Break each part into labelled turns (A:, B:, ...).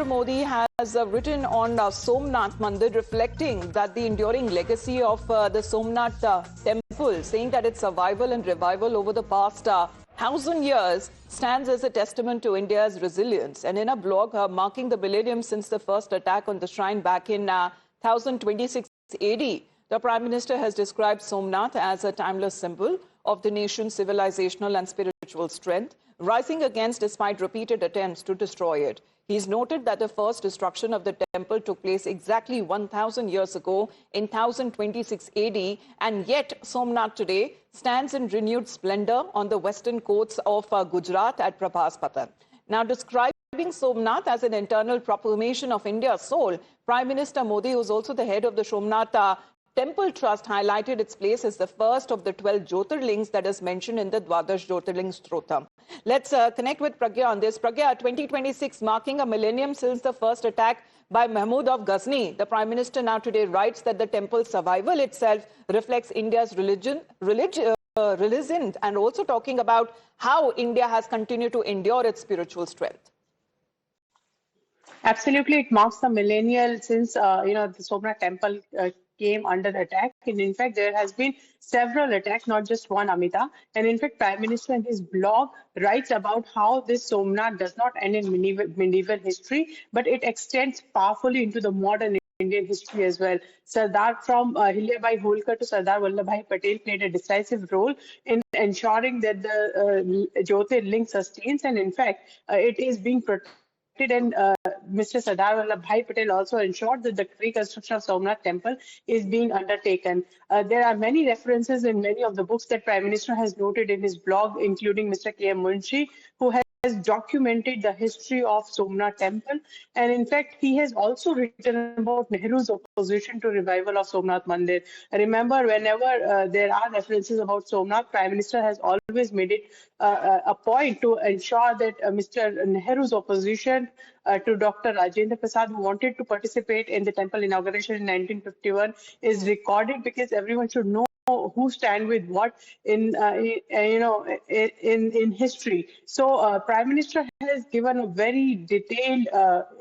A: Modi has written on Somnath Mandir, reflecting that the enduring legacy of the Somnath Temple, saying that its survival and revival over the past 1,000 years stands as a testament to India's resilience. And in a blog marking the millennium since the first attack on the shrine back in 1026 AD, the Prime Minister has described Somnath as a timeless symbol of the nation's civilizational and spiritual strength, rising against despite repeated attempts to destroy it. He's noted that the first destruction of the temple took place exactly 1,000 years ago in 1026 AD, and yet Somnath today stands in renewed splendor on the western coasts of Gujarat at Prabhas Patan. Now, describing Somnath as an internal proclamation of India's soul, Prime Minister Modi, who is also the head of the Somnath Temple Trust, highlighted its place as the first of the 12 jyotirlings that is mentioned in the Dwadash Jyotirling Stotam. Let's connect with Pragya on this. Pragya, 2026 marking a millennium since the first attack by Mahmud of Ghazni. The Prime Minister now today writes that the temple's survival itself reflects India's religion, and also talking about how India has continued to endure its spiritual strength.
B: Absolutely, it marks the millennial since the Somnath Temple came under attack, and in fact there has been several attacks, not just one, Amita. And in fact, Prime Minister in his blog writes about how this Somnath does not end in medieval history, but it extends powerfully into the modern Indian history as well. Sardar from Hilyabai Holkar to Sardar Vallabhbhai Patel played a decisive role in ensuring that the Jyotirling sustains, and in fact it is being protected. And Mr. Sardar Vallabhbhai Patel also ensured that the reconstruction of Somnath Temple is being undertaken. There are many references in many of the books that Prime Minister has noted in his blog, including Mr. K.M. Munshi, who has documented the history of Somnath Temple. And in fact, he has also written about Nehru's opposition to revival of Somnath Mandir. Remember, whenever there are references about Somnath, Prime Minister has always made it a point to ensure that Mr. Nehru's opposition to Dr. Rajendra Prasad, who wanted to participate in the temple inauguration in 1951, is recorded, because everyone should know who stand with what in history. So Prime Minister has given a very detailed,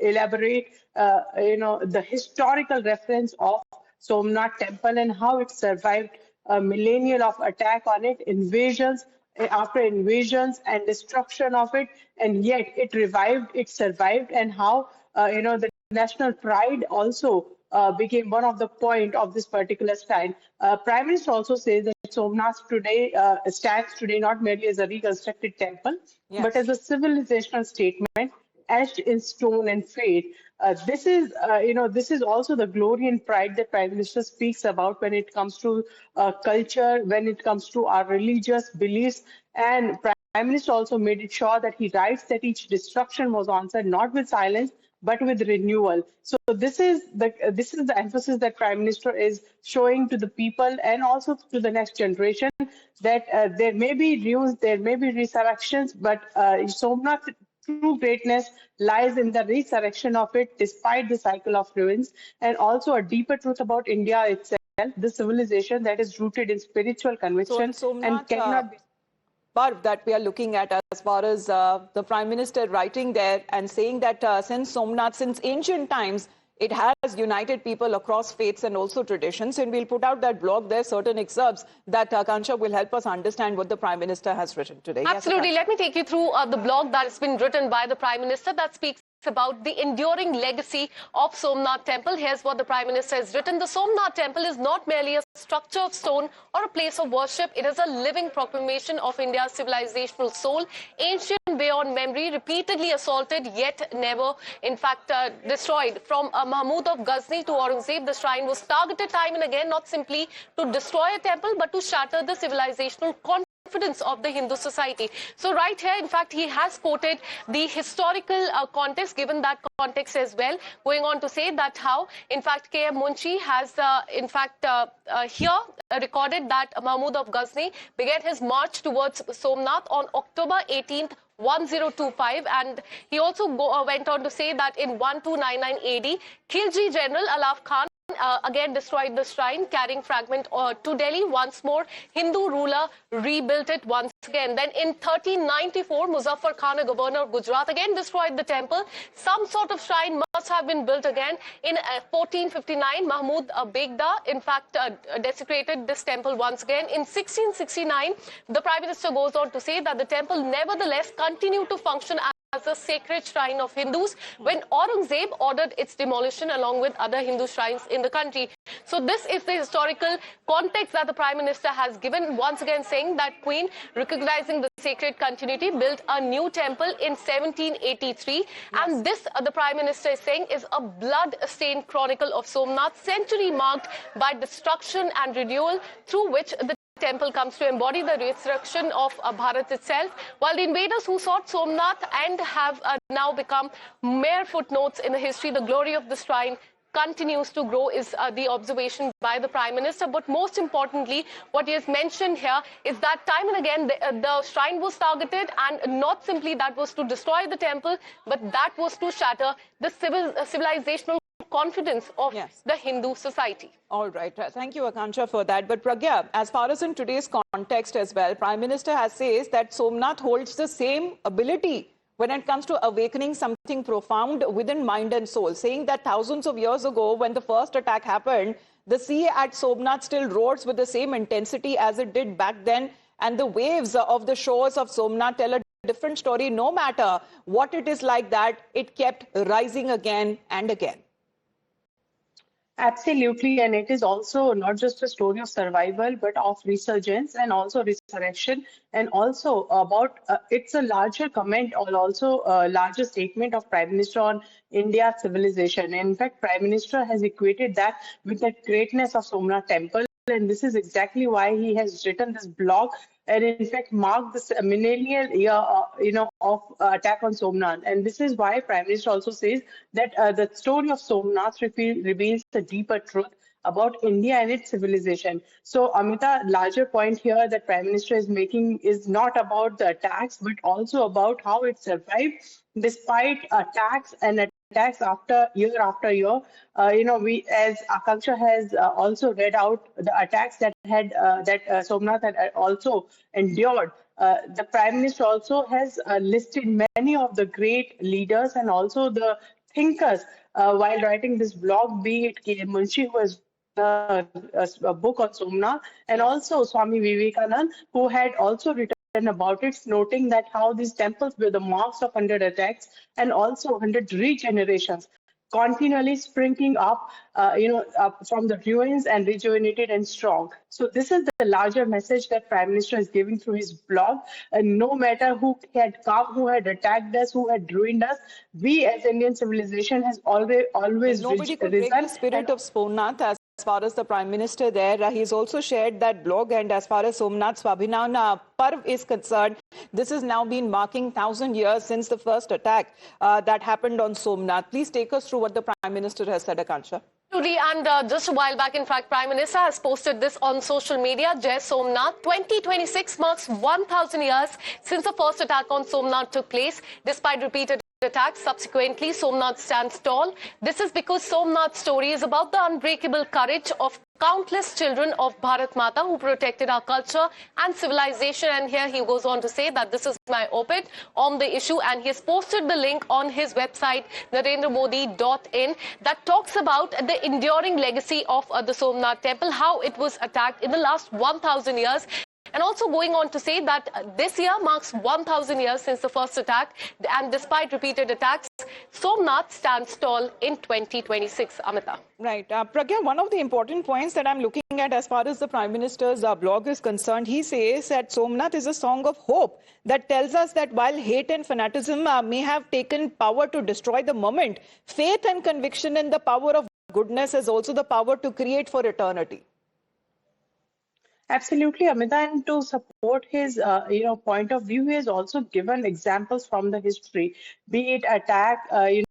B: elaborate, the historical reference of Somnath Temple and how it survived a millennial of attack on it, invasions after invasions and destruction of it, and yet it revived, it survived, and how the national pride also became one of the point of this particular shrine. Prime Minister also says that Somnath today stands today not merely as a reconstructed temple, yes, but as a civilizational statement etched in stone and faith. This is also the glory and pride that Prime Minister speaks about when it comes to culture, when it comes to our religious beliefs. And Prime Minister also made it sure that he writes that each destruction was answered not with silence, but with renewal. So this is the emphasis that Prime Minister is showing to the people and also to the next generation, that there may be ruins, there may be resurrections, but Somnath true greatness lies in the resurrection of it despite the cycle of ruins, and also a deeper truth about India itself, the civilization that is rooted in spiritual conviction and cannot be
A: that we are looking at, as far as the Prime Minister writing there and saying that since Somnath, since ancient times, it has united people across faiths and also traditions. And we'll put out that blog there, certain excerpts that Kansha will help us understand what the Prime Minister has written today.
C: Absolutely.
A: Yes,
C: let me take you through the blog that has been written by the Prime Minister that speaks about the enduring legacy of Somnath Temple. Here's what the Prime Minister has written. The Somnath Temple is not merely a structure of stone or a place of worship. It is a living proclamation of India's civilizational soul, ancient beyond memory, repeatedly assaulted yet never, in fact, destroyed. From Mahmud of Ghazni to Aurangzeb, the shrine was targeted time and again, not simply to destroy a temple, but to shatter the civilizational confidence of the Hindu society. So right here, in fact, he has quoted the historical context, given that context as well, going on to say that how, in fact, K.M. Munshi has, here recorded that Mahmud of Ghazni began his march towards Somnath on October 18th, 1025, and he also went on to say that in 1299 AD, Khilji General Alaf Khan again destroyed the shrine, carrying fragment to Delhi. Once more, Hindu ruler rebuilt it once again. Then in 1394, Muzaffar Khan, a governor of Gujarat, again destroyed the temple. Some sort of shrine must have been built again. In 1459, Mahmud Begda, in fact, desecrated this temple once again. In 1669, the Prime Minister goes on to say that the temple nevertheless continued to function as a sacred shrine of Hindus when Aurangzeb ordered its demolition along with other Hindu shrines in the country. So this is the historical context that the Prime Minister has given, once again saying that Queen, recognizing the sacred continuity, built a new temple in 1783. Yes. And this, the Prime Minister is saying, is a blood-stained chronicle of Somnath, century marked by destruction and renewal, through which the temple comes to embody the reconstruction of Bharat itself, while the invaders who sought Somnath and have now become mere footnotes in the history, the glory of the shrine continues to grow, is the observation by the Prime Minister. But most importantly, what he has mentioned here is that time and again the shrine was targeted, and not simply that was to destroy the temple, but that was to shatter the civilizational confidence of the Hindu society.
A: All right. Thank you, Akansha, for that. But Pragya, as far as in today's context as well, Prime Minister has says that Somnath holds the same ability when it comes to awakening something profound within mind and soul, saying that thousands of years ago, when the first attack happened, the sea at Somnath still roars with the same intensity as it did back then, and the waves of the shores of Somnath tell a different story. No matter what it is like that, it kept rising again and again.
B: Absolutely, and it is also not just a story of survival, but of resurgence and also resurrection, and also about it's a larger comment or also a larger statement of Prime Minister on India's civilization. In fact, Prime Minister has equated that with the greatness of Somnath Temple, and this is exactly why he has written this blog, and in fact marked this millennial year, of attack on Somnath. And this is why Prime Minister also says that the story of Somnath reveals the deeper truth about India and its civilization. So, Amita, larger point here that Prime Minister is making is not about the attacks, but also about how it survived despite attacks and attacks after year. We, as Akansha has also read out the attacks that Somnath had also endured. The Prime Minister also has listed many of the great leaders and also the thinkers while writing this blog, be it K. Munshi, who has a book on Somnath, and also Swami Vivekanand, who had also written about it, noting that how these temples were the marks of 100 attacks and also 100 regenerations, continually springing up, from the ruins and rejuvenated and strong. So this is the larger message that Prime Minister is giving through his blog. And no matter who had come, who had attacked us, who had ruined us, we as Indian civilization has always
A: nobody could break the spirit of Somnath. As far as the Prime Minister there, he's also shared that blog, and as far as Somnath Swabhiman Parv is concerned, this has now been marking 1,000 years since the first attack that happened on Somnath. Please take us through what the Prime Minister has said, Akansha.
C: And just a while back, in fact, Prime Minister has posted this on social media. Jai Somnath, 2026 marks 1,000 years since the first attack on Somnath took place. Despite repeated attacks, subsequently, Somnath stands tall. This is because Somnath's story is about the unbreakable courage of countless children of Bharat Mata who protected our culture and civilization. And here he goes on to say that this is my op-ed on the issue, and he has posted the link on his website, NarendraModi.in, that talks about the enduring legacy of the Somnath Temple, how it was attacked in the last 1,000 years. And also going on to say that this year marks 1,000 years since the first attack, and despite repeated attacks, Somnath stands tall in 2026, Amita.
A: Right. Pragya, one of the important points that I'm looking at as far as the Prime Minister's blog is concerned, he says that Somnath is a song of hope that tells us that while hate and fanaticism may have taken power to destroy the moment, faith and conviction in the power of goodness is also the power to create for eternity.
B: Absolutely, Amita, and to support his, point of view, he has also given examples from the history, be it attack, be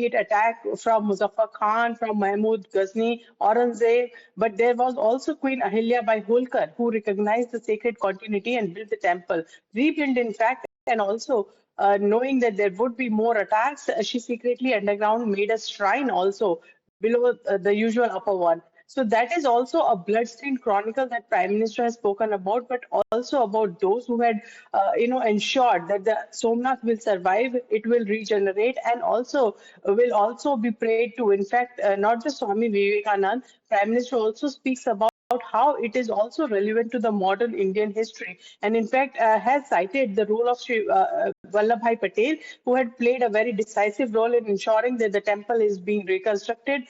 B: it attack from Muzaffar Khan, from Mahmud Ghazni, Aurangzeb, but there was also Queen Ahilya Bai Holkar, who recognized the sacred continuity and built the temple, rebuilt in fact, and also knowing that there would be more attacks, she secretly underground made a shrine also, below the usual upper one. So that is also a bloodstained chronicle that Prime Minister has spoken about, but also about those who had, ensured that the Somnath will survive, it will regenerate, and also will also be prayed to. In fact, not just Swami Vivekanand, Prime Minister also speaks about how it is also relevant to the modern Indian history, and in fact has cited the role of Sri Vallabhbhai Patel, who had played a very decisive role in ensuring that the temple is being reconstructed.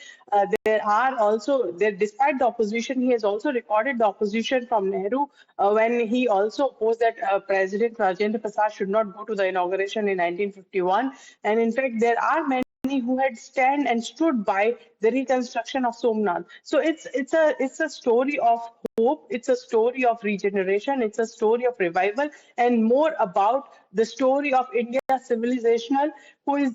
B: Despite the opposition, he has also recorded the opposition from Nehru when he also opposed that President Rajendra Prasad should not go to the inauguration in 1951. And in fact, there are many who had stand and stood by the reconstruction of Somnath. So it's a story of hope, it's a story of regeneration, it's a story of revival, and more about the story of India civilizational,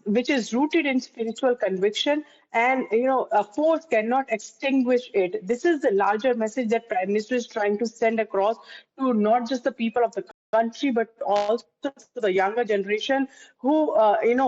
B: which is rooted in spiritual conviction, and a force cannot extinguish it. This is the larger message that Prime Minister is trying to send across to not just the people of the country, but also to the younger generation who,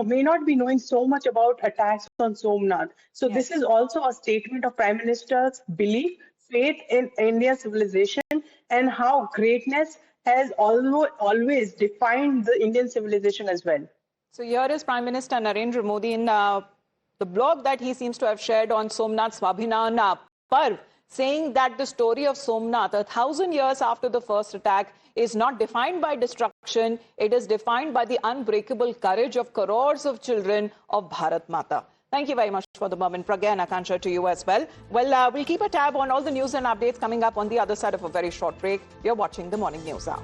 B: may not be knowing so much about attacks on Somnath. So yes, this is also a statement of Prime Minister's belief, faith in India's civilization, and how greatness has always defined the Indian civilization as well.
A: So here is Prime Minister Narendra Modi in the blog that he seems to have shared on Somnath Swabhiman Parv, saying that the story of Somnath, 1,000 years after the first attack, is not defined by destruction. It is defined by the unbreakable courage of crores of children of Bharat Mata. Thank you very much for the moment. Pragya and Akansha, to you as well. Well, we'll keep a tab on all the news and updates coming up on the other side of a very short break. You're watching the Morning News Hour.